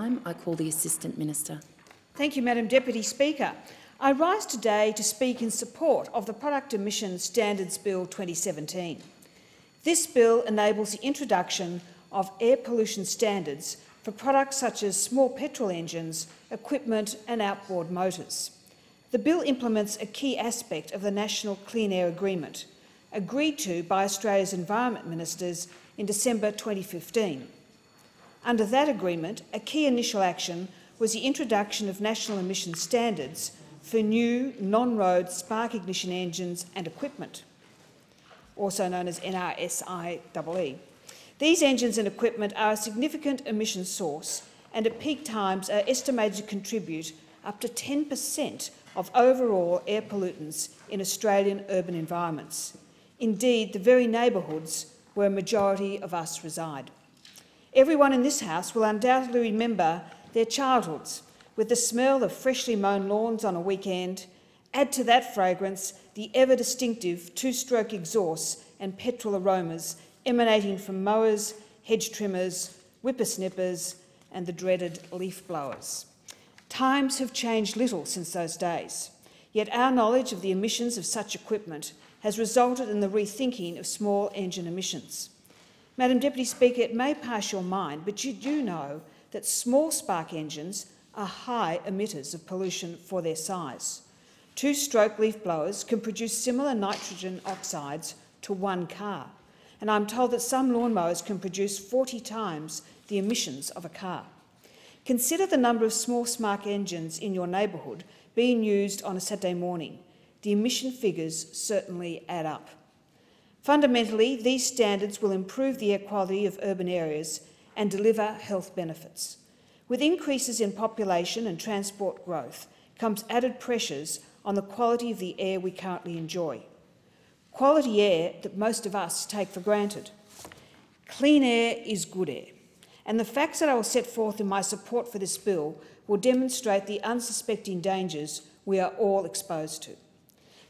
I call the Assistant Minister. Thank you, Madam Deputy Speaker. I rise today to speak in support of the Product Emissions Standards Bill 2017. This bill enables the introduction of air pollution standards for products such as small petrol engines, equipment and outboard motors. The bill implements a key aspect of the National Clean Air Agreement, agreed to by Australia's Environment Ministers in December 2015. Under that agreement, a key initial action was the introduction of national emission standards for new non-road spark ignition engines and equipment, also known as NRSIEE. These engines and equipment are a significant emission source and at peak times are estimated to contribute up to 10% of overall air pollutants in Australian urban environments. Indeed, the very neighbourhoods where a majority of us reside. Everyone in this House will undoubtedly remember their childhoods with the smell of freshly mown lawns on a weekend. Add to that fragrance the ever-distinctive two-stroke exhausts and petrol aromas emanating from mowers, hedge trimmers, whippersnippers and the dreaded leaf blowers. Times have changed little since those days, yet our knowledge of the emissions of such equipment has resulted in the rethinking of small engine emissions. Madam Deputy Speaker, it may pass your mind, but you do know that small spark engines are high emitters of pollution for their size. Two-stroke leaf blowers can produce similar nitrogen oxides to one car, and I'm told that some lawnmowers can produce 40 times the emissions of a car. Consider the number of small spark engines in your neighbourhood being used on a Saturday morning. The emission figures certainly add up. Fundamentally, these standards will improve the air quality of urban areas and deliver health benefits. With increases in population and transport growth comes added pressures on the quality of the air we currently enjoy. Quality air that most of us take for granted. Clean air is good air, and the facts that I will set forth in my support for this bill will demonstrate the unsuspecting dangers we are all exposed to.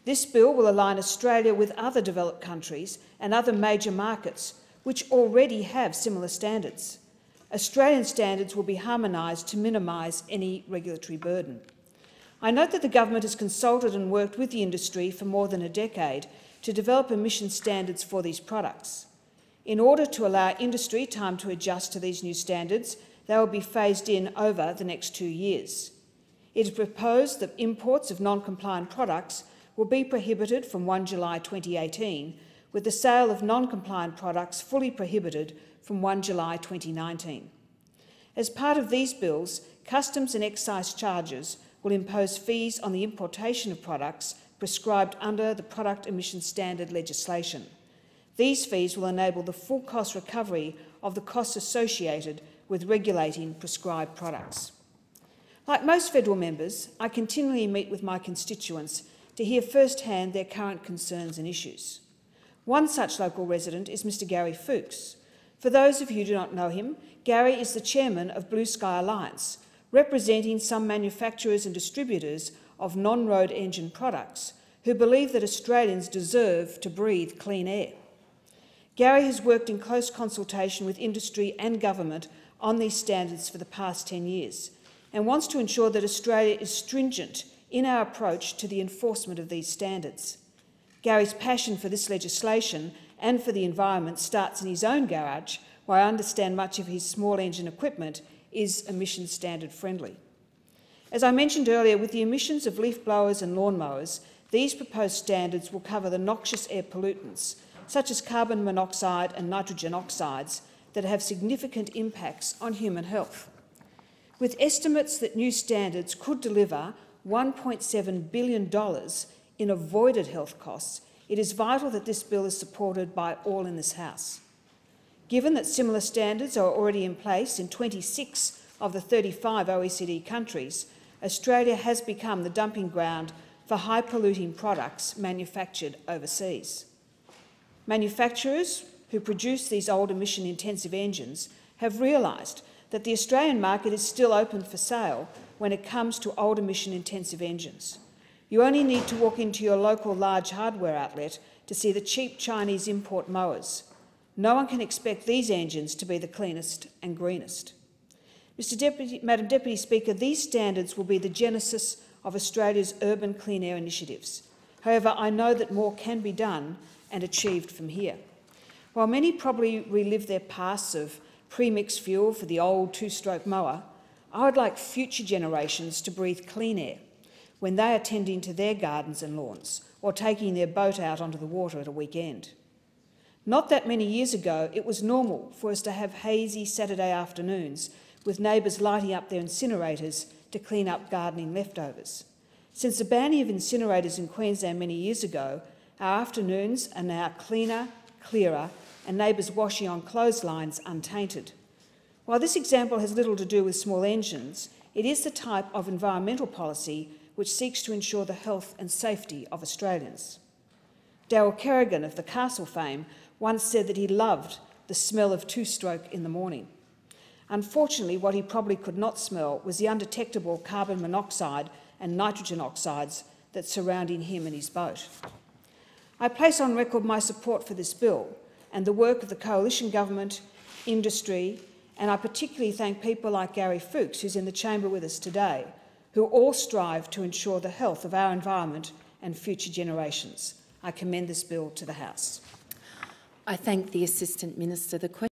This bill will align Australia with other developed countries and other major markets which already have similar standards. Australian standards will be harmonised to minimise any regulatory burden. I note that the government has consulted and worked with the industry for more than a decade to develop emission standards for these products. In order to allow industry time to adjust to these new standards, they will be phased in over the next 2 years. It is proposed that imports of non-compliant products will be prohibited from 1 July 2018, with the sale of non-compliant products fully prohibited from 1 July 2019. As part of these bills, customs and excise charges will impose fees on the importation of products prescribed under the Product Emissions Standard legislation. These fees will enable the full cost recovery of the costs associated with regulating prescribed products. Like most federal members, I continually meet with my constituents to hear firsthand their current concerns and issues. One such local resident is Mr Gary Fuchs. For those of you who do not know him, Gary is the chairman of Blue Sky Alliance, representing some manufacturers and distributors of non-road engine products who believe that Australians deserve to breathe clean air. Gary has worked in close consultation with industry and government on these standards for the past 10 years and wants to ensure that Australia is stringent in our approach to the enforcement of these standards. Gary's passion for this legislation and for the environment starts in his own garage, where I understand much of his small engine equipment is emission standard friendly. As I mentioned earlier, with the emissions of leaf blowers and lawnmowers, these proposed standards will cover the noxious air pollutants, such as carbon monoxide and nitrogen oxides, that have significant impacts on human health. With estimates that new standards could deliver $1.7 billion in avoided health costs, it is vital that this bill is supported by all in this House. Given that similar standards are already in place in 26 of the 35 OECD countries, Australia has become the dumping ground for high-polluting products manufactured overseas. Manufacturers who produce these old emission-intensive engines have realised that the Australian market is still open for sale when it comes to old emission-intensive engines. You only need to walk into your local large hardware outlet to see the cheap Chinese import mowers. No one can expect these engines to be the cleanest and greenest. Madam Deputy Speaker, these standards will be the genesis of Australia's urban clean air initiatives. However, I know that more can be done and achieved from here. While many probably relive their pasts of pre-mixed fuel for the old two-stroke mower, I would like future generations to breathe clean air when they are tending to their gardens and lawns or taking their boat out onto the water at a weekend. Not that many years ago, it was normal for us to have hazy Saturday afternoons with neighbours lighting up their incinerators to clean up gardening leftovers. Since the banning of incinerators in Queensland many years ago, our afternoons are now cleaner, clearer, and neighbours washing on clotheslines untainted. While this example has little to do with small engines, it is the type of environmental policy which seeks to ensure the health and safety of Australians. Daryl Kerrigan of the Castle fame once said that he loved the smell of two-stroke in the morning. Unfortunately, what he probably could not smell was the undetectable carbon monoxide and nitrogen oxides that surrounding him and his boat. I place on record my support for this bill and the work of the coalition government, industry, and I particularly thank people like Gary Fuchs, who's in the chamber with us today, who all strive to ensure the health of our environment and future generations. I commend this bill to the House. I thank the Assistant Minister. The question